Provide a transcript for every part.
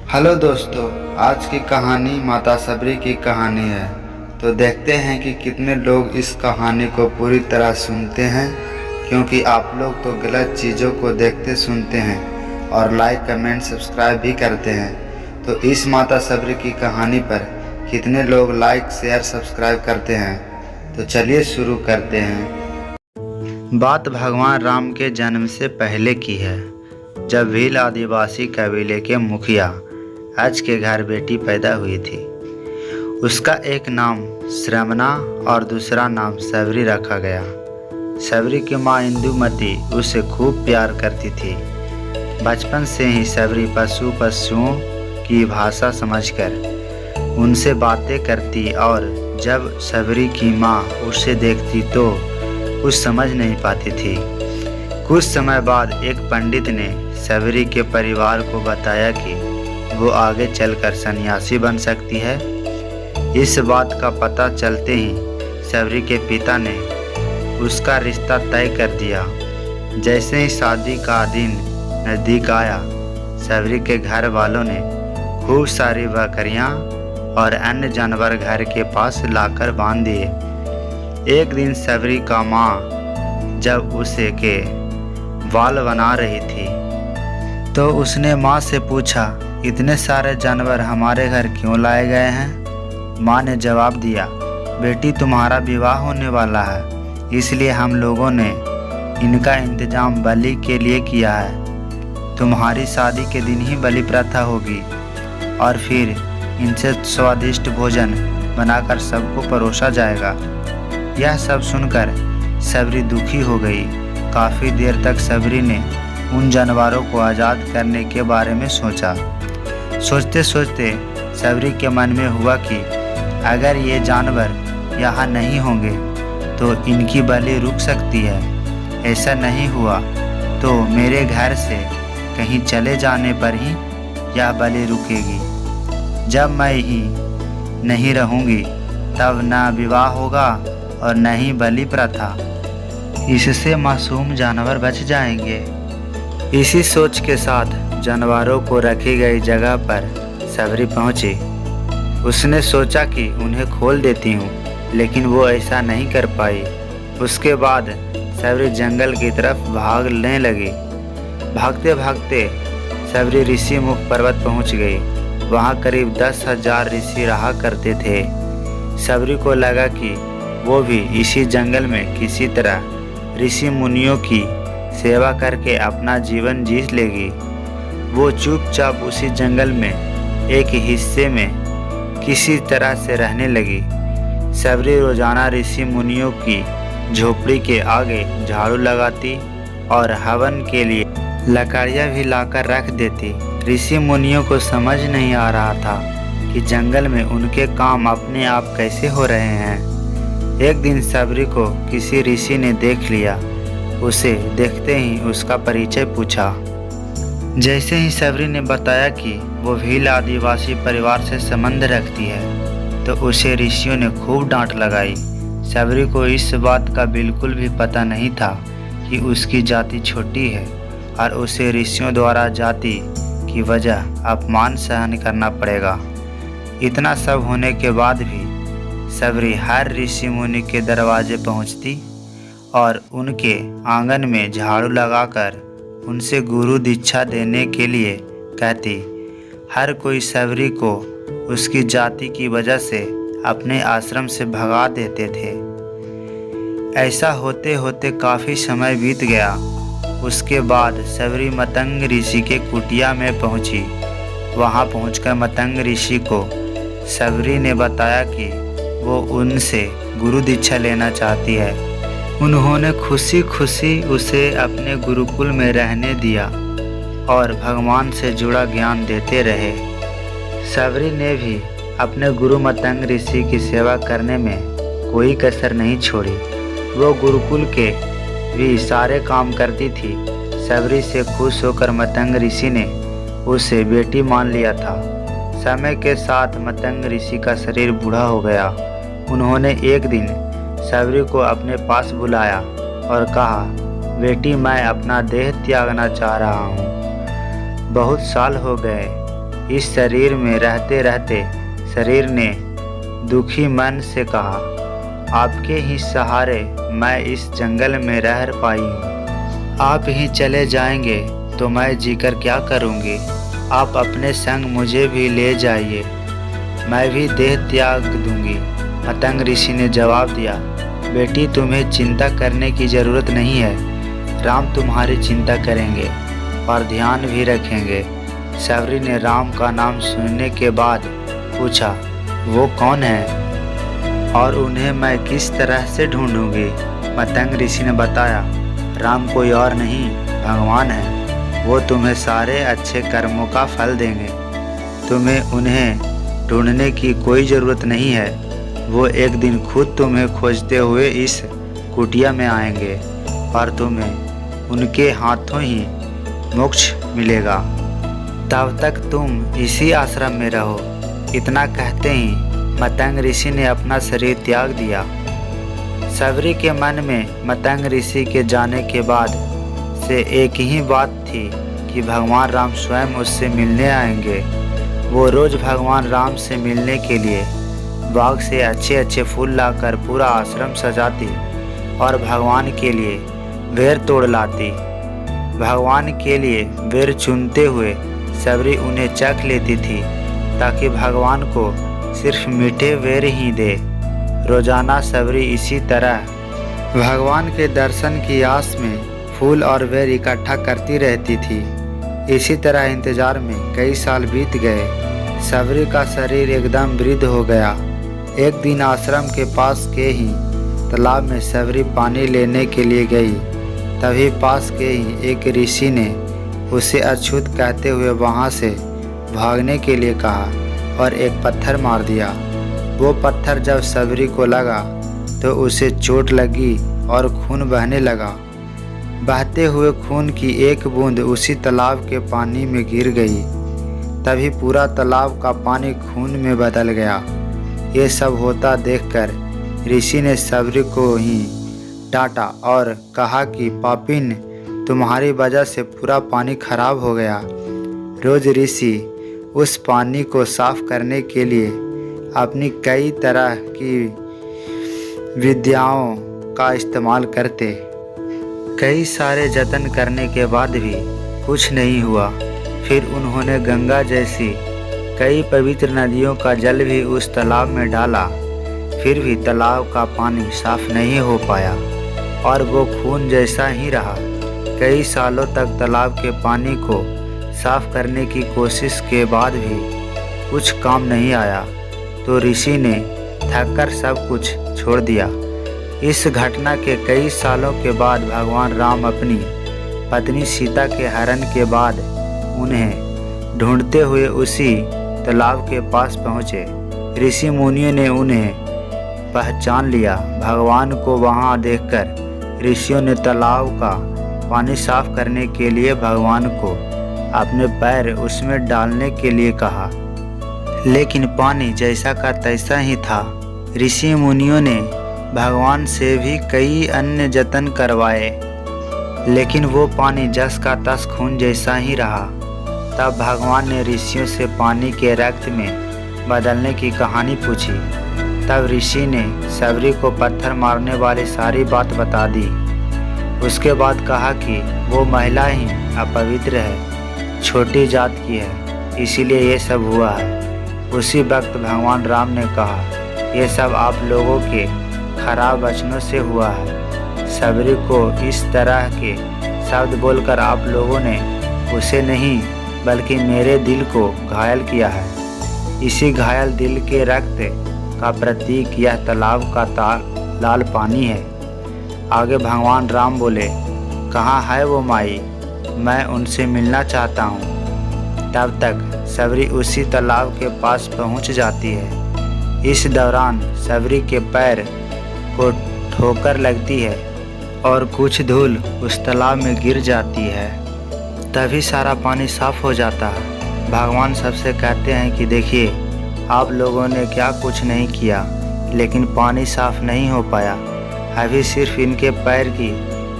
Hello दोस्तों, आज की कहानी माता सबरी की कहानी है। तो देखते हैं कि कितने लोग इस कहानी को पूरी तरह सुनते हैं, क्योंकि आप लोग तो गलत चीज़ों को देखते सुनते हैं और लाइक कमेंट सब्सक्राइब भी करते हैं। तो इस माता सबरी की कहानी पर कितने लोग लाइक शेयर सब्सक्राइब करते हैं। तो चलिए शुरू करते हैं। बात भगवान राम के जन्म से पहले की है, जब भील आदिवासी कबीले के मुखिया आज के घर बेटी पैदा हुई थी। उसका एक नाम श्रमना और दूसरा नाम सबरी रखा गया। सबरी की माँ इंदुमती उसे खूब प्यार करती थी। बचपन से ही सबरी पशुओं की भाषा समझकर उनसे बातें करती, और जब सबरी की माँ उसे देखती तो कुछ समझ नहीं पाती थी। कुछ समय बाद एक पंडित ने सबरी के परिवार को बताया कि वो आगे चलकर सन्यासी बन सकती है। इस बात का पता चलते ही सबरी के पिता ने उसका रिश्ता तय कर दिया। जैसे ही शादी का दिन नज़दीक आया, सबरी के घर वालों ने खूब सारी बकरियां और अन्य जानवर घर के पास लाकर बांध दिए। एक दिन सबरी का माँ जब उसे के बाल बना रही थी तो उसने माँ से पूछा, इतने सारे जानवर हमारे घर क्यों लाए गए हैं? माँ ने जवाब दिया, बेटी तुम्हारा विवाह होने वाला है, इसलिए हम लोगों ने इनका इंतजाम बलि के लिए किया है। तुम्हारी शादी के दिन ही बलि प्रथा होगी और फिर इनसे स्वादिष्ट भोजन बनाकर सबको परोसा जाएगा। यह सब सुनकर सबरी दुखी हो गई। काफ़ी देर तक सबरी ने उन जानवरों को आज़ाद करने के बारे में सोचा। सोचते सोचते सबरी के मन में हुआ कि अगर ये जानवर यहाँ नहीं होंगे तो इनकी बलि रुक सकती है। ऐसा नहीं हुआ तो मेरे घर से कहीं चले जाने पर ही यह बलि रुकेगी। जब मैं ही नहीं रहूँगी तब न विवाह होगा और न ही बलि प्रथा। इससे मासूम जानवर बच जाएंगे। इसी सोच के साथ जानवरों को रखी गई जगह पर सबरी पहुंची। उसने सोचा कि उन्हें खोल देती हूँ, लेकिन वो ऐसा नहीं कर पाई। उसके बाद सबरी जंगल की तरफ भागने लगी। भागते भागते सबरी ऋषि मुख पर्वत पहुंच गई। वहाँ करीब 10,000 ऋषि रहा करते थे। सबरी को लगा कि वो भी इसी जंगल में किसी तरह ऋषि मुनियों की सेवा करके अपना जीवन जी लेगी। वो चुपचाप उसी जंगल में एक हिस्से में किसी तरह से रहने लगी। सबरी रोजाना ऋषि मुनियों की झोपड़ी के आगे झाड़ू लगाती और हवन के लिए लकड़ियाँ भी लाकर रख देती। ऋषि मुनियों को समझ नहीं आ रहा था कि जंगल में उनके काम अपने आप कैसे हो रहे हैं। एक दिन सबरी को किसी ऋषि ने देख लिया। उसे देखते ही उसका परिचय पूछा। जैसे ही सबरी ने बताया कि वो भील आदिवासी परिवार से संबंध रखती है तो उसे ऋषियों ने खूब डांट लगाई। सबरी को इस बात का बिल्कुल भी पता नहीं था कि उसकी जाति छोटी है और उसे ऋषियों द्वारा जाति की वजह अपमान सहन करना पड़ेगा। इतना सब होने के बाद भी सबरी हर ऋषि मुनि के दरवाजे पहुंचती और उनके आंगन में झाड़ू लगाकर उनसे गुरु दीक्षा देने के लिए कहती। हर कोई सबरी को उसकी जाति की वजह से अपने आश्रम से भगा देते थे। ऐसा होते होते काफ़ी समय बीत गया। उसके बाद सबरी मतंग ऋषि के कुटिया में पहुंची। वहां पहुंचकर मतंग ऋषि को सबरी ने बताया कि वो उनसे गुरु दीक्षा लेना चाहती है। उन्होंने खुशी खुशी उसे अपने गुरुकुल में रहने दिया और भगवान से जुड़ा ज्ञान देते रहे। सबरी ने भी अपने गुरु मतंग ऋषि की सेवा करने में कोई कसर नहीं छोड़ी। वो गुरुकुल के भी सारे काम करती थी। सबरी से खुश होकर मतंग ऋषि ने उसे बेटी मान लिया था। समय के साथ मतंग ऋषि का शरीर बूढ़ा हो गया। उन्होंने एक दिन सबरी को अपने पास बुलाया और कहा, बेटी मैं अपना देह त्यागना चाह रहा हूँ। बहुत साल हो गए इस शरीर में रहते रहते शरीर ने दुखी मन से कहा, आपके ही सहारे मैं इस जंगल में रह पाई हूँ। आप ही चले जाएंगे तो मैं जीकर क्या करूँगी। आप अपने संग मुझे भी ले जाइए, मैं भी देह त्याग दूंगी। मतंग ऋषि ने जवाब दिया, बेटी तुम्हें चिंता करने की ज़रूरत नहीं है, राम तुम्हारी चिंता करेंगे और ध्यान भी रखेंगे। सबरी ने राम का नाम सुनने के बाद पूछा, वो कौन है और उन्हें मैं किस तरह से ढूंढूंगी। मतंग ऋषि ने बताया, राम कोई और नहीं भगवान है, वो तुम्हें सारे अच्छे कर्मों का फल देंगे। तुम्हें उन्हें ढूंढने की कोई ज़रूरत नहीं है, वो एक दिन खुद तुम्हें खोजते हुए इस कुटिया में आएंगे और तुम्हें उनके हाथों ही मोक्ष मिलेगा। तब तक तुम इसी आश्रम में रहो। इतना कहते ही मतंग ऋषि ने अपना शरीर त्याग दिया। सबरी के मन में मतंग ऋषि के जाने के बाद से एक ही बात थी कि भगवान राम स्वयं उससे मिलने आएंगे। वो रोज़ भगवान राम से मिलने के लिए बाग से अच्छे अच्छे फूल लाकर पूरा आश्रम सजाती और भगवान के लिए बेर तोड़ लाती। भगवान के लिए बेर चुनते हुए सबरी उन्हें चख लेती थी ताकि भगवान को सिर्फ मीठे बेर ही दे। रोजाना सबरी इसी तरह भगवान के दर्शन की आस में फूल और बेर इकट्ठा करती रहती थी। इसी तरह इंतजार में कई साल बीत गए। सबरी का शरीर एकदम वृद्ध हो गया। एक दिन आश्रम के पास के ही तालाब में सबरी पानी लेने के लिए गई। तभी पास के ही एक ऋषि ने उसे अछूत कहते हुए वहां से भागने के लिए कहा और एक पत्थर मार दिया। वो पत्थर जब सबरी को लगा तो उसे चोट लगी और खून बहने लगा। बहते हुए खून की एक बूंद उसी तालाब के पानी में गिर गई। तभी पूरा तालाब का पानी खून में बदल गया। ये सब होता देखकर ऋषि ने सबरी को ही डांटा और कहा कि पापिन, तुम्हारी वजह से पूरा पानी खराब हो गया। रोज ऋषि उस पानी को साफ करने के लिए अपनी कई तरह की विद्याओं का इस्तेमाल करते। कई सारे जतन करने के बाद भी कुछ नहीं हुआ। फिर उन्होंने गंगा जैसी कई पवित्र नदियों का जल भी उस तालाब में डाला, फिर भी तालाब का पानी साफ नहीं हो पाया और वो खून जैसा ही रहा। कई सालों तक तालाब के पानी को साफ करने की कोशिश के बाद भी कुछ काम नहीं आया तो ऋषि ने थककर सब कुछ छोड़ दिया। इस घटना के कई सालों के बाद भगवान राम अपनी पत्नी सीता के हरण के बाद उन्हें ढूंढते हुए उसी तालाब के पास पहुँचे। ऋषि मुनियों ने उन्हें पहचान लिया। भगवान को वहां देखकर ऋषियों ने तालाब का पानी साफ करने के लिए भगवान को अपने पैर उसमें डालने के लिए कहा, लेकिन पानी जैसा का तैसा ही था। ऋषि मुनियों ने भगवान से भी कई अन्य जतन करवाए, लेकिन वो पानी जस का तस खून जैसा ही रहा। तब भगवान ने ऋषियों से पानी के रक्त में बदलने की कहानी पूछी। तब ऋषि ने सबरी को पत्थर मारने वाली सारी बात बता दी। उसके बाद कहा कि वो महिला ही अपवित्र है, छोटी जात की है, इसीलिए ये सब हुआ है। उसी वक्त भगवान राम ने कहा, ये सब आप लोगों के खराब वचनों से हुआ है। सबरी को इस तरह के शब्द बोलकर आप लोगों ने उसे नहीं बल्कि मेरे दिल को घायल किया है। इसी घायल दिल के रक्त का प्रतीक यह तालाब का लाल पानी है। आगे भगवान राम बोले, कहाँ है वो माई, मैं उनसे मिलना चाहता हूँ। तब तक सबरी उसी तालाब के पास पहुँच जाती है। इस दौरान सबरी के पैर को ठोकर लगती है और कुछ धूल उस तालाब में गिर जाती है। तभी सारा पानी साफ हो जाता है। भगवान सबसे कहते हैं कि देखिए, आप लोगों ने क्या कुछ नहीं किया, लेकिन पानी साफ नहीं हो पाया। अभी सिर्फ इनके पैर की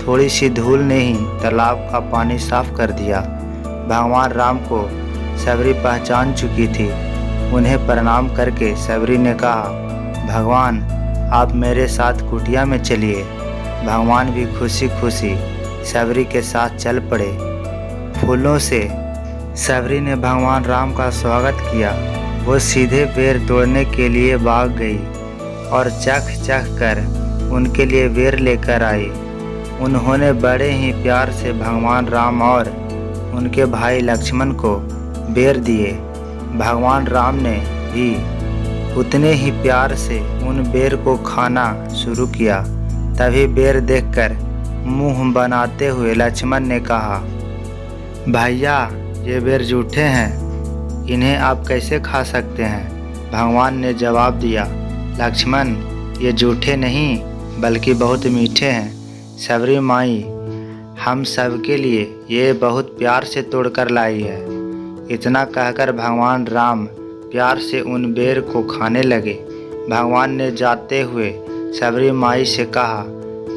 थोड़ी सी धूल ने ही तालाब का पानी साफ कर दिया। भगवान राम को सबरी पहचान चुकी थी। उन्हें प्रणाम करके सबरी ने कहा, भगवान आप मेरे साथ कुटिया में चलिए। भगवान भी खुशी खुशी सबरी के साथ चल पड़े। फूलों से सबरी ने भगवान राम का स्वागत किया। वो सीधे बेर तोड़ने के लिए भाग गई और चख चख कर उनके लिए बेर लेकर आई। उन्होंने बड़े ही प्यार से भगवान राम और उनके भाई लक्ष्मण को बेर दिए। भगवान राम ने भी उतने ही प्यार से उन बेर को खाना शुरू किया। तभी बेर देखकर मुंह बनाते हुए लक्ष्मण ने कहा, भैया ये बेर जूठे हैं, इन्हें आप कैसे खा सकते हैं? भगवान ने जवाब दिया, लक्ष्मण ये जूठे नहीं बल्कि बहुत मीठे हैं। सबरी माई हम सबके लिए ये बहुत प्यार से तोड़कर लाई है। इतना कहकर भगवान राम प्यार से उन बेर को खाने लगे। भगवान ने जाते हुए सबरी माई से कहा,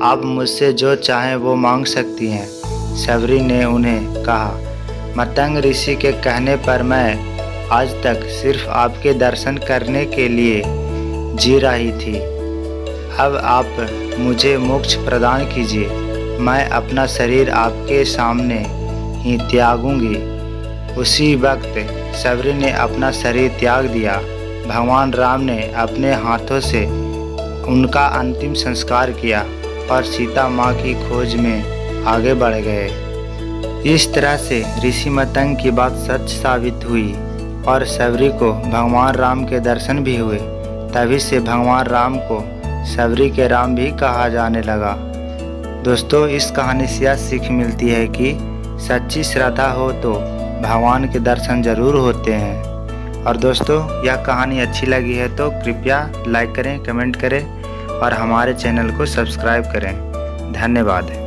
आप मुझसे जो चाहें वो मांग सकती हैं। सबरी ने उन्हें कहा, मतंग ऋषि के कहने पर मैं आज तक सिर्फ आपके दर्शन करने के लिए जी रही थी। अब आप मुझे मोक्ष प्रदान कीजिए। मैं अपना शरीर आपके सामने ही त्यागूंगी। उसी वक्त सबरी ने अपना शरीर त्याग दिया। भगवान राम ने अपने हाथों से उनका अंतिम संस्कार किया और सीता माँ की खोज में आगे बढ़ गए। इस तरह से ऋषि मतंग की बात सच साबित हुई और सबरी को भगवान राम के दर्शन भी हुए। तभी से भगवान राम को सबरी के राम भी कहा जाने लगा। दोस्तों, इस कहानी से यह सीख मिलती है कि सच्ची श्रद्धा हो तो भगवान के दर्शन जरूर होते हैं। और दोस्तों, यह कहानी अच्छी लगी है तो कृपया लाइक करें, कमेंट करें और हमारे चैनल को सब्सक्राइब करें। धन्यवाद।